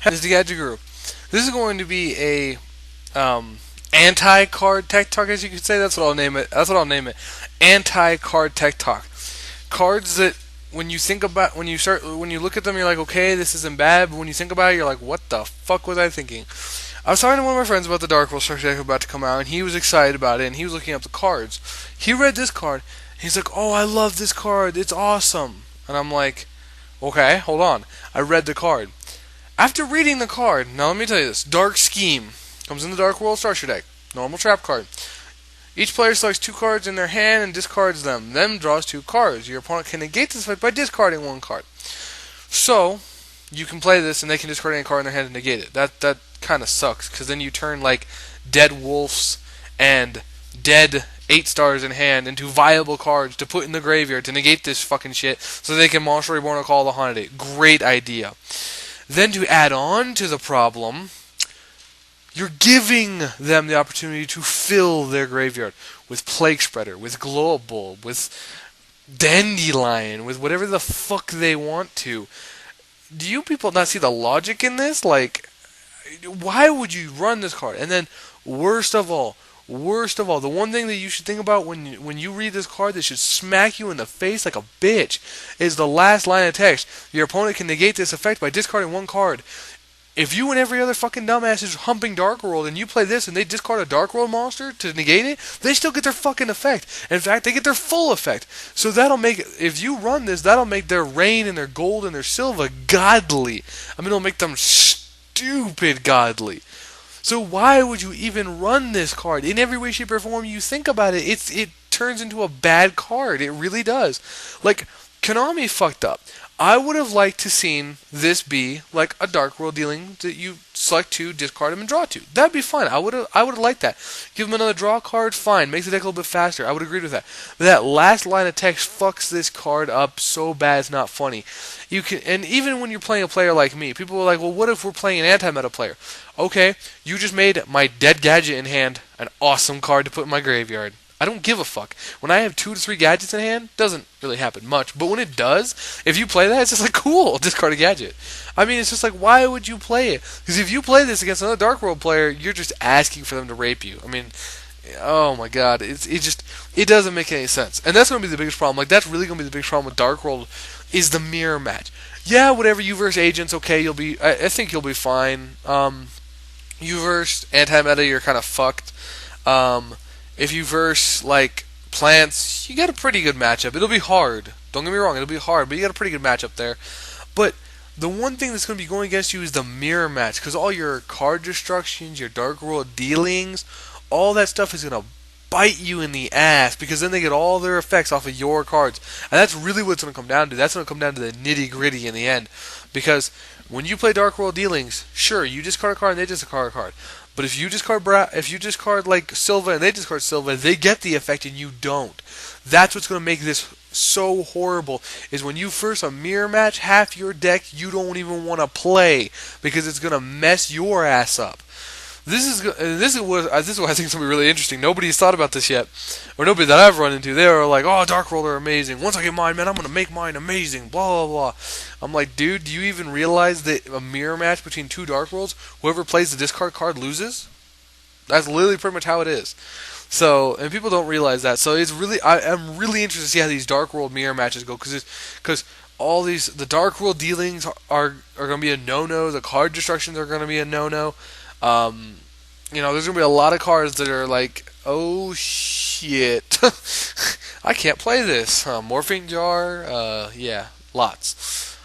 This is the Gadget Guru. This is going to be a anti-card tech talk, as you could say. That's what I'll name it. That's what I'll name it. Anti-card tech talk. Cards that when you think about when you look at them, you're like, okay, this isn't bad. But when you think about it, you're like, what the fuck was I thinking? I was talking to one of my friends about the Dark World structure deck about to come out, and he was excited about it, and he was looking up the cards. He read this card, and he's like, oh, I love this card. It's awesome. And I'm like, okay, hold on. I read the card. After reading the card, now let me tell you this. Dark Scheme comes in the Dark World structure deck. Normal trap card. Each player selects 2 cards in their hand and discards them. Then draws 2 cards. Your opponent can negate this effect by discarding 1 card. So, you can play this and they can discard any card in their hand and negate it. That kind of sucks, because then you turn like dead wolves and dead 8 stars in hand into viable cards to put in the graveyard to negate this fucking shit so they can Monster Reborn or Call the Haunted. Great idea. Then to add on to the problem, you're giving them the opportunity to fill their graveyard with Plague Spreader, with Glow Up Bulb, with Dandelion, with whatever the fuck they want to. Do you people not see the logic in this? Like, why would you run this card? And then, worst of all, the one thing that you should think about when you read this card that should smack you in the face like a bitch is the last line of text. Your opponent can negate this effect by discarding 1 card. If you and every other fucking dumbass is humping Dark World and you play this and they discard a Dark World monster to negate it, they still get their fucking effect. In fact, they get their full effect. So that'll make, if you run this, that'll make their rain and their gold and their silver godly. I mean, it'll make them stupid godly. So why would you even run this card? In every way, shape, or form you think about it, it turns into a bad card. It really does. Like, Konami fucked up. I would have liked to seen this be like a Dark World dealing that you select 2, discard them, and draw 2. That'd be fine. I would have liked that. Give them another draw card, fine. Makes the deck a little bit faster. I would agree with that. But that last line of text fucks this card up so bad it's not funny. You can, and even when you're playing a player like me, people are like, well, what if we're playing an anti-meta player? Okay, you just made my dead gadget in hand an awesome card to put in my graveyard. I don't give a fuck. When I have 2 to 3 gadgets in hand, doesn't really happen much. But when it does, if you play that, it's just like, cool, discard a gadget. I mean, it's just like, why would you play it? Because if you play this against another Dark World player, you're just asking for them to rape you. I mean, oh my god, it doesn't make any sense. And that's going to be the biggest problem. Like, that's really going to be the biggest problem with Dark World, is the mirror match. Yeah, whatever, you verse agents, okay, I think you'll be fine. You verse anti-meta, you're kind of fucked. If you verse, like, plants, you got a pretty good matchup. It'll be hard. Don't get me wrong, it'll be hard, but you got a pretty good matchup there. But the one thing that's going to be going against you is the mirror match, because all your card destructions, your Dark World dealings, all that stuff is going to bite you in the ass, because then they get all their effects off of your cards. And that's really what it's going to come down to. That's going to come down to the nitty-gritty in the end. Because when you play Dark World dealings, sure, you discard a card and they discard a card. But if you discard like Silva and they discard Silva, they get the effect and you don't. That's what's going to make this so horrible. Is when you first a mirror match, half your deck you don't even want to play because it's going to mess your ass up. This is what I think is going to be really interesting. Nobody's thought about this yet, or nobody that I've run into. They are like, "Oh, Dark World are amazing. Once I get mine, man, I'm going to make mine amazing." Blah blah blah. I'm like, dude, do you even realize that a mirror match between 2 Dark Worlds, whoever plays the discard card loses? That's literally pretty much how it is. So, and people don't realize that. So it's really, I'm really interested to see how these Dark World mirror matches go, because all the Dark World dealings are going to be a no-no. The card destructions are going to be a no-no. There's going to be a lot of cards that are like, oh shit, I can't play this. Morphing Jar, yeah, lots.